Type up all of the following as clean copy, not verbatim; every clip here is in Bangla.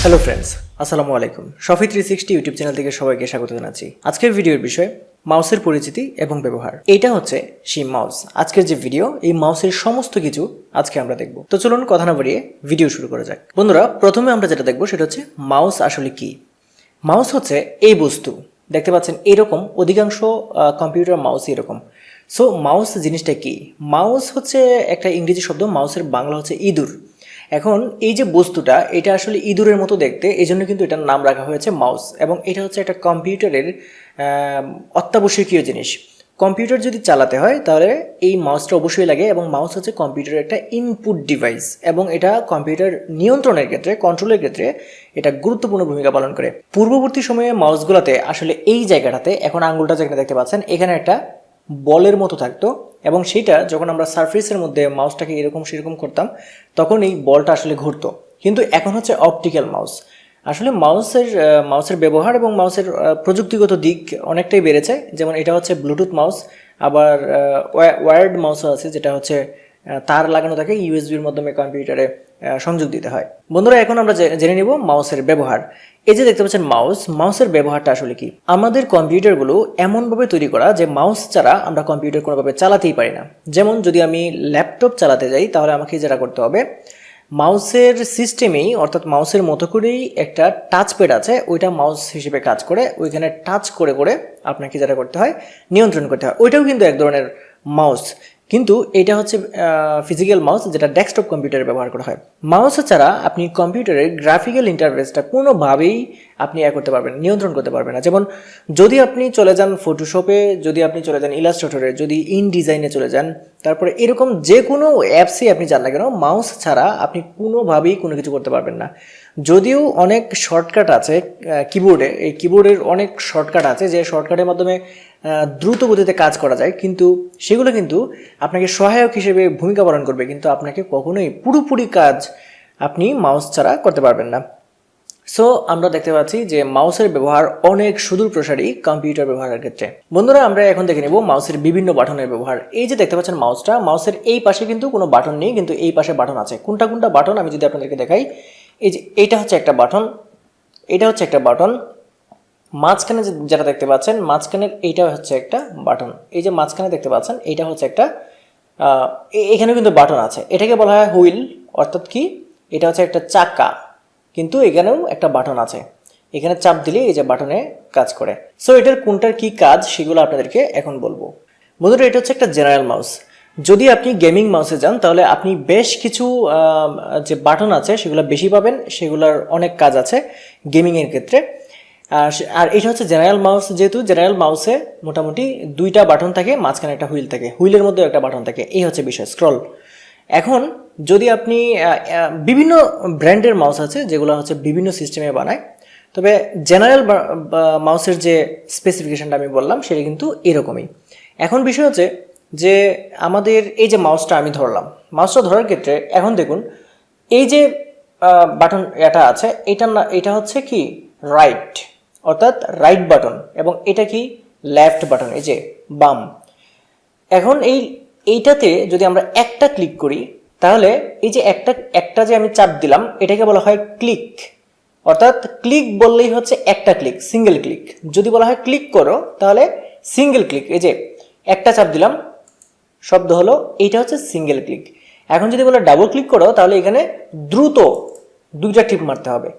হ্যালো ফ্রেন্ডস, আসসালামু আলাইকুম। সাফি 360 ইউটিউব চ্যানেল থেকে সবাইকে স্বাগত জানাচ্ছি। আজকের ভিডিওর বিষয় মাউসের পরিচিতি এবং ব্যবহার। এইটা হচ্ছে সেই মাউস। আজকের যে ভিডিও, এই মাউসের সমস্ত কিছু আজকে আমরা দেখব। তো চলুন কথা না বাড়িয়ে ভিডিও শুরু করা যাক। বন্ধুরা, প্রথমে আমরা যেটা দেখব সেটা হচ্ছে মাউস আসলে কি। মাউস হচ্ছে এই বস্তু, দেখতে পাচ্ছেন এরকম, অধিকাংশ কম্পিউটার মাউস এরকম। সো মাউস জিনিসটা কি? মাউস হচ্ছে একটা ইংরেজি শব্দ, মাউসের বাংলা হচ্ছে ইঁদুর। এখন এই যে বস্তুটা, এটা আসলে ইঁদুরের মতো দেখতে, এই জন্য কিন্তু এটার নাম রাখা হয়েছে মাউস। এবং এটা হচ্ছে একটা কম্পিউটারের অত্যাবশ্যকীয় জিনিস। কম্পিউটার যদি চালাতে হয় তাহলে এই মাউসটা অবশ্যই লাগে, এবং মাউস হচ্ছে কম্পিউটারের একটা ইনপুট ডিভাইস, এবং এটা কম্পিউটার নিয়ন্ত্রণের ক্ষেত্রে, কন্ট্রোলের ক্ষেত্রে এটা গুরুত্বপূর্ণ ভূমিকা পালন করে। পূর্ববর্তী সময়ে মাউসগুলোতে আসলে এই জায়গাটাতে, এখন আঙ্গুলটা যেখানে দেখতে পাচ্ছেন, এখানে একটা বলের মতো থাকতো, এবং সেটা যখন আমরা সারফেসের মধ্যে মাউসটাকে এরকম সেরকম করতাম তখন এই বলটা আসলে ঘুরতো। কিন্তু এখন হচ্ছে অপটিক্যাল মাউস। আসলে মাউসের ব্যবহার এবং মাউসের প্রযুক্তিগত দিক অনেকটাই বেড়েছে। যেমন এটা হচ্ছে ব্লুটুথ মাউস, আবার ওয়্যার্ড মাউসও আছে, যেটা হচ্ছে তার লাগানো থাকে, ইউএসবির মাধ্যমে কম্পিউটারে সংযোগ দিতে হয়। বন্ধুরা, এখন আমরা জেনে নিব মাউসের ব্যবহার। এই যে দেখতে পাচ্ছেন মাউসের ব্যবহারটা আসলে কি। আমাদের কম্পিউটারগুলো এমনভাবে তৈরি করা যে মাউস ছাড়া আমরা কম্পিউটার কোনোভাবে চালাতেই পারি না। যেমন যদি আমি ল্যাপটপ চালাতে যাই তাহলে আমাকে যেটা করতে হবে, মাউসের সিস্টেমেই, অর্থাৎ মাউসের মতো করেই একটা টাচ প্যাড আছে, ওইটা মাউস হিসেবে কাজ করে। ওইখানে টাচ করে করে আপনাকে যেটা করতে হয়, নিয়ন্ত্রণ করতে হয়। ওইটাও কিন্তু এক ধরনের মাউস, কিন্তু এটা হচ্ছে ফিজিক্যাল মাউস, যেটা ডেস্কটপ কম্পিউটারে ব্যবহার করা হয়। মাউস ছাড়া আপনি কম্পিউটারের গ্রাফিক্যাল ইন্টারফেসটা কোনোভাবেই আপনি করতে পারবেন, নিয়ন্ত্রণ করতে পারবেন না। যেমন যদি আপনি চলে যান ফটোশপে, যদি আপনি চলে যান ইলাস্ট্রেটরে, যদি ইন ডিজাইনে চলে যান, তারপরে এরকম যে কোনো অ্যাপসে আপনি যান না কেন, মাউস ছাড়া আপনি কোনোভাবেই কোনো কিছু করতে পারবেন না। যদিও অনেক শর্টকাট আছে কিবোর্ডে, এই কিবোর্ডের অনেক শর্টকাট আছে যে শর্টকাটের মাধ্যমে দ্রুত গতিতে কাজ করা যায়, কিন্তু সেগুলো কিন্তু আপনাকে সহায়ক হিসেবে ভূমিকা পালন করবে, কিন্তু আপনাকে কখনোই পুরোপুরি কাজ আপনি মাউস ছাড়া করতে পারবেন না। সো আমরা দেখতে পাচ্ছি যে মাউসের ব্যবহার অনেক সুদূর প্রসারী কম্পিউটার ব্যবহারের ক্ষেত্রে। বন্ধুরা, আমরা এখন দেখে নেব মাউসের বিভিন্ন বাটনের ব্যবহার। এই যে দেখতে পাচ্ছেন মাউসের এই পাশে কিন্তু কোনো বাটন নেই, কিন্তু এই পাশে বাটন আছে। কোনটা কোনটা বাটন আমি যদি আপনাদেরকে দেখাই, এই যে এইটা হচ্ছে একটা বাটন, এটা হচ্ছে একটা বাটন, মাঝখানে যেটা দেখতে পাচ্ছেন মাঝখানের এইটা হচ্ছে একটা বাটন। এই যে মাঝখানে দেখতে পাচ্ছেন এইটা হচ্ছে একটা, এখানে কিন্তু বাটন আছে, এটাকে বলা হয় হুইল, অর্থাৎ কি, এটা হচ্ছে একটা চাকা, কিন্তু এখানেও একটা বাটন আছে, এখানে চাপ দিলে এই যে বাটনে কাজ করে। সো এটার কোনটার কি কাজ সেগুলো আপনাদেরকে এখন বলবো। বন্ধুরা, এটা হচ্ছে একটা জেনারেল মাউস। যদি আপনি গেমিং মাউসে যান তাহলে আপনি বেশ কিছু যে বাটন আছে সেগুলো বেশি পাবেন, সেগুলোর অনেক কাজ আছে গেমিংয়ের ক্ষেত্রে। আর এটা হচ্ছে জেনারেল মাউস, যেহেতু জেনারেল মাউসে মোটামুটি দুইটা বাটন থাকে, মাঝখানে একটা হুইল থাকে, হুইলের মধ্যেও একটা বাটন থাকে, এই হচ্ছে বিষয়, স্ক্রল। এখন যদি আপনি বিভিন্ন ব্র্যান্ডের মাউস আছে যেগুলো হচ্ছে বিভিন্ন সিস্টেমে বানায়, তবে জেনারেল মাউসের যে স্পেসিফিকেশনটা আমি বললাম সেটা কিন্তু এরকমই। এখন বিষয় হচ্ছে যে আমাদের এই যে মাউসটা আমি ধরলাম, মাউসটা ধরার ক্ষেত্রে এখন দেখুন এই যে বাটন এটা আছে, এটা হচ্ছে কি রাইট, অর্থাৎ রাইট বাটন, এবং এটা কি লেফট বাটন, এই যে বাম। এখন এইটাতে যদি আমরা একটা ক্লিক করি তাহলে এই যে একটা যে আমি চাপ দিলাম এটাকে বলা হয় ক্লিক, অর্থাৎ ক্লিক বললেই হচ্ছে একটা ক্লিক, সিঙ্গেল ক্লিক। যদি বলা হয় ক্লিক করো তাহলে সিঙ্গেল ক্লিক, এই যে একটা চাপ দিলাম শব্দ হলো, এইটা হচ্ছে সিঙ্গেল ক্লিক। এখন যদি বলে ডাবল ক্লিক করো তাহলে এখানে দ্রুত দুইটা টিপ মারতে হবে,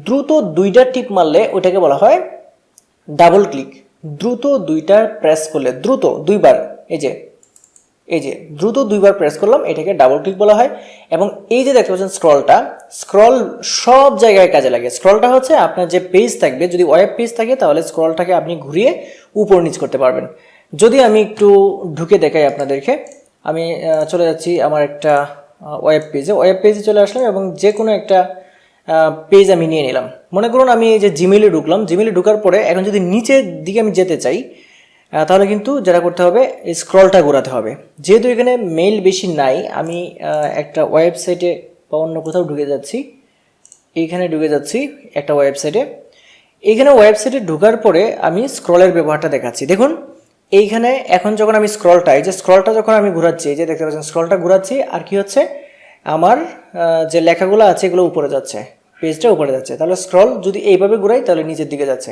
দ্রুত দুইটা টিপ মারলে ওটাকে বলা হয় ডাবল ক্লিক। দ্রুত দুইটা প্রেস করলে, দ্রুত দুইবার, এই যে দ্রুত দুইবার প্রেস করলাম, এটাকে ডাবল ক্লিক বলা হয়। এবং এই যে দেখতে পাচ্ছেন স্ক্রল সব জায়গায় কাজে লাগে। স্ক্রলটা হচ্ছে আপনার যে পেজ থাকবে, যদি ওয়েব পেজ থাকে তাহলে স্ক্রলটাকে আপনি ঘুরিয়ে উপর নিচ করতে পারবেন। যদি আমি একটু ঢুকে দেখাই আপনাদেরকে, আমি চলে যাচ্ছি আমার একটা ওয়েব পেজে চলে আসলাম, এবং যে কোনো একটা পেজ আমি নিয়ে নিলাম। মনে করুন আমি এই যে জিমেইলে ঢুকলাম, জিমেইলে ঢুকার পরে এখন যদি নিচের দিকে আমি যেতে চাই তাহলে কিন্তু যেটা করতে হবে, এই স্ক্রলটা ঘোরাতে হবে। যেহেতু এখানে মেইল বেশি নাই, আমি একটা ওয়েবসাইটে বা অন্য কোথাও ঢুকে যাচ্ছি, এইখানে ঢুকে যাচ্ছি একটা ওয়েবসাইটে। এইখানে ওয়েবসাইটে ঢোকার পরে আমি স্ক্রলের ব্যবহারটা দেখাচ্ছি। দেখুন এইখানে এখন যখন আমি স্ক্রলটা যখন আমি ঘোরাচ্ছি, এই যে দেখতে পাচ্ছেন স্ক্রলটা ঘোরাচ্ছি, আর কি হচ্ছে, আমার যে লেখাগুলো আছে এগুলো উপরে যাচ্ছে, পেজটা উপরে যাচ্ছে। তাহলে স্ক্রল যদি এইভাবে ঘুরাই তাহলে নিচের দিকে যাচ্ছে।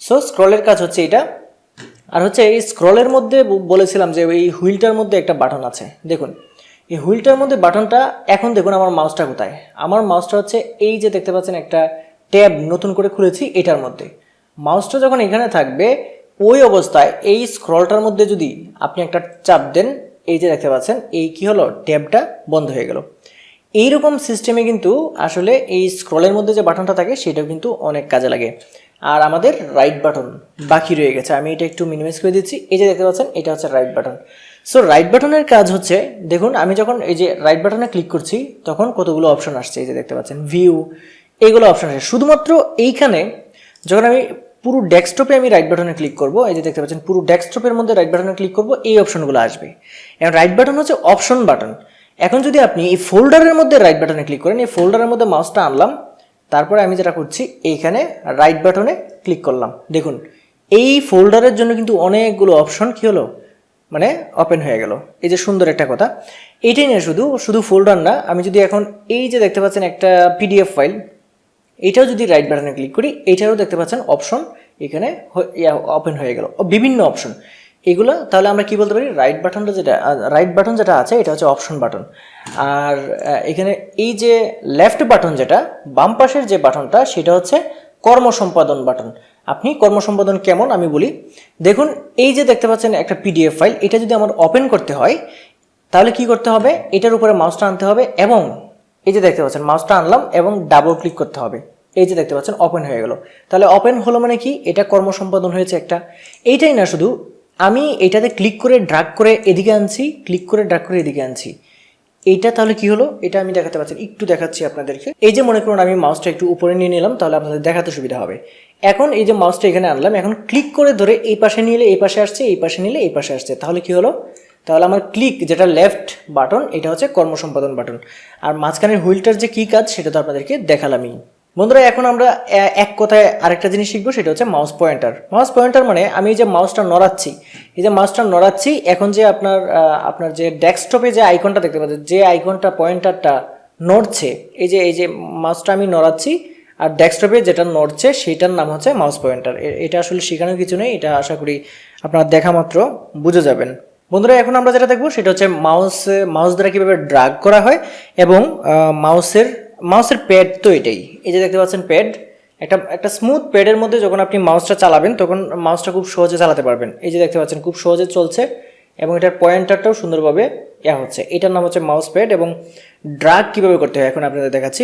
সো স্ক্রলের কাজ হচ্ছে এটা। আর হচ্ছে এই স্ক্রলের মধ্যে বলেছিলাম যে এই হুইলটার মধ্যে একটা বাটন আছে, দেখুন এই হুইলটার মধ্যে বাটনটা, এখন দেখুন আমার মাউসটা কোথায়, আমার মাউসটা হচ্ছে এই যে দেখতে পাচ্ছেন একটা ট্যাব নতুন করে খুলেছি এটার মধ্যে। মাউসটা যখন এখানে থাকবে ওই অবস্থায় এই স্ক্রলটার মধ্যে যদি আপনি একটা চাপ দেন, এই যে দেখতে পাচ্ছেন এই কি হলো, ট্যাবটা বন্ধ হয়ে গেল। এইরকম সিস্টেমে কিন্তু আসলে এই স্ক্রলের মধ্যে যে বাটনটা থাকে সেটাও কিন্তু অনেক কাজে লাগে। আর আমাদের রাইট বাটন বাকি রয়ে গেছে, আমি এটা একটু মিনিমাইজ করে দিচ্ছি। এই যে দেখতে পাচ্ছেন এটা হচ্ছে রাইট বাটন। সো রাইট বাটনের কাজ হচ্ছে, দেখুন আমি যখন এই যে রাইট বাটনে ক্লিক করছি তখন কতগুলো অপশন আসছে, এই যে দেখতে পাচ্ছেন ভিউ, এইগুলো অপশন আসে। শুধুমাত্র এইখানে যখন আমি পুরো ডেস্কটপে আমি রাইট বাটনে ক্লিক করব, এই যে দেখতে পাচ্ছেন পুরো ডেস্কটপের মধ্যে রাইট বাটনে ক্লিক করব, এই অপশনগুলো আসবে। এখন রাইট বাটন হচ্ছে অপশন বাটন। এখন যদি আপনি এই ফোল্ডারের মধ্যে রাইট বাটনে ক্লিক করেন, এই ফোল্ডারের মধ্যে মাউসটা আনলাম, তারপরে আমি যেটা করছি এইখানে রাইট বাটনে ক্লিক করলাম, দেখুন এই ফোল্ডারের জন্য কিন্তু অনেকগুলো অপশন কি হলো, মানে ওপেন হয়ে গেল। এই যে সুন্দর একটা কথা, এইটাই না শুধু ফোল্ডার না, আমি যদি এখন এই যে দেখতে পাচ্ছেন একটা পিডিএফ ফাইল, এইটাও যদি রাইট বাটনে ক্লিক করি, এইটারও দেখতে পাচ্ছেন অপশন এখানে ওপেন হয়ে গেল, বিভিন্ন অপশন এগুলো। তাহলে আমরা কি বলতে পারি, রাইট বাটন যেটা আছে এটা হচ্ছে অপশন বাটন। আর এখানে এই যে লেফট বাটন যেটা, বাম পাশের যে বাটনটা, সেটা হচ্ছে কর্ম সম্পাদন বাটন। আপনি কর্ম সম্পাদন কেমন আমি বলি, দেখুন এই যে দেখতে পাচ্ছেন একটা পিডিএফ ফাইল, এটা যদি আমার ওপেন করতে হয় তাহলে কি করতে হবে, এটার উপরে মাউসটা আনতে হবে এবং এই যে দেখতে পাচ্ছেন মাউসটা আনলাম এবং ডাবল ক্লিক করতে হবে, এই যে দেখতে পাচ্ছেন ওপেন হয়ে গেল। তাহলে ওপেন হলো মানে কি, এটা কর্ম সম্পাদন হয়েছে একটা। এইটাই না শুধু, আমি এটাতে ক্লিক করে ড্রাগ করে এদিকে আনছি, ক্লিক করে ড্রাগ করে এদিকে আনছি, এইটা তাহলে কি হলো, এটা আমি দেখাতে পাচ্ছি, একটু দেখাচ্ছি আপনাদেরকে। এই যে মনে করুন আমি মাউসটা একটু উপরে নিয়ে নিলাম, তাহলে আপনাদের দেখাতে সুবিধা হবে। এখন এই যে মাউসটা এখানে আনলাম, এখন ক্লিক করে ধরে এই পাশে নিলে এই পাশে আসছে, এই পাশে নিলে এই পাশে আসছে, তাহলে কি হলো, তাহলে আমার ক্লিক যেটা লেফট বাটন এটা হচ্ছে কর্ম সম্পাদন বাটন। আর মাঝখানের হুইলটার যে কি কাজ সেটা তো আপনাদেরকে দেখালামই। বন্ধুরা এখন আমরা এক কথায় আরেকটা জিনিস শিখবো, সেটা হচ্ছে মাউস পয়েন্টার। মাউস পয়েন্টার মানে আমি যে মাউসটা নড়াচ্ছি, এই যে মাউসটা নড়াচ্ছি, এখন যে আপনার যে ডেস্কটপে যে আইকনটা দেখতে পাচ্ছেন, যে আইকনটা পয়েন্টারটা নড়ছে, এই যে মাউসটা আমি নড়াচ্ছি আর ডেস্কটপে যেটা নড়ছে সেটার নাম হচ্ছে মাউস পয়েন্টার। এটা আসলে শেখানোর কিছু নেই, এটা আশা করি আপনারা দেখা মাত্র বুঝে যাবেন। বন্ধুরা এখন আমরা যেটা দেখবো সেটা হচ্ছে মাউস দ্বারা কীভাবে ড্রাগ করা হয় এবং মাউসের প্যাড তো এটাই, এই যে দেখতে পাচ্ছেন প্যাড, একটা স্মুথ প্যাডের মধ্যে যখন আপনি মাউসটা চালাবেন তখন মাউসটা খুব সহজে চালাতে পারবেন। এই যে দেখতে পাচ্ছেন খুব সহজে চলছে এবং এটার পয়েন্টারটাও সুন্দরভাবে হচ্ছে। এটার নাম হচ্ছে মাউস প্যাড। এবং ড্রাগ কীভাবে করতে হয় এখন আপনাদের দেখাচ্ছি।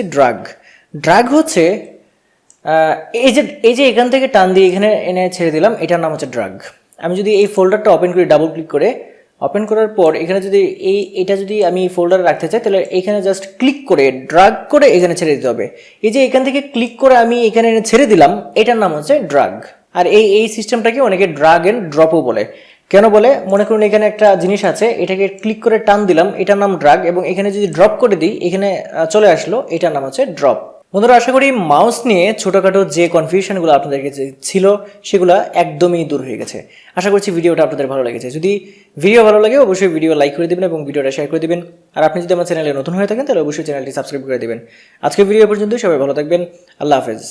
ড্রাগ হচ্ছে এই যে এখান থেকে টান দিয়ে এখানে এনে ছেড়ে দিলাম, এটার নাম হচ্ছে ড্রাগ। আমি যদি এই ফোল্ডারটা ওপেন করি, ডাবল ক্লিক করে ওপেন করার পর এখানে যদি এটা যদি আমি ফোল্ডারে রাখতে চাই, তাহলে এখানে জাস্ট ক্লিক করে ড্রাগ করে এখানে ছেড়ে দিতে হবে। এই যে এখান থেকে ক্লিক করে আমি এখানে এনে ছেড়ে দিলাম, এটার নাম হচ্ছে ড্রাগ। আর এই সিস্টেমটাকে অনেকে ড্রাগ এন্ড ড্রপও বলে। কেন বলে, মনে করুন এখানে একটা জিনিস আছে, এটাকে ক্লিক করে টান দিলাম, এটার নাম ড্রাগ, এবং এখানে যদি ড্রপ করে দিই এখানে চলে আসলো, এটার নাম হচ্ছে ড্রপ। বন্ধুরা আশা করি মাউস নিয়ে ছোটোখাটো যে কনফিউশনগুলো আপনাদের কাছে ছিল সেগুলো একদমই দূর হয়ে গেছে। আশা করছি ভিডিওটা আপনাদের ভালো লেগেছে। যদি ভিডিও ভালো লাগে অবশ্যই ভিডিও লাইক করে দেবেন এবং ভিডিওটা শেয়ার করে দেবেন। আর আপনি যদি আমার চ্যানেলে নতুন হয়ে থাকেন তাহলে অবশ্যই চ্যানেলটি সাবস্ক্রাইব করে দেবেন। আজকের ভিডিও পর্যন্ত সবাই ভালো থাকবেন। আল্লাহ হাফেজ।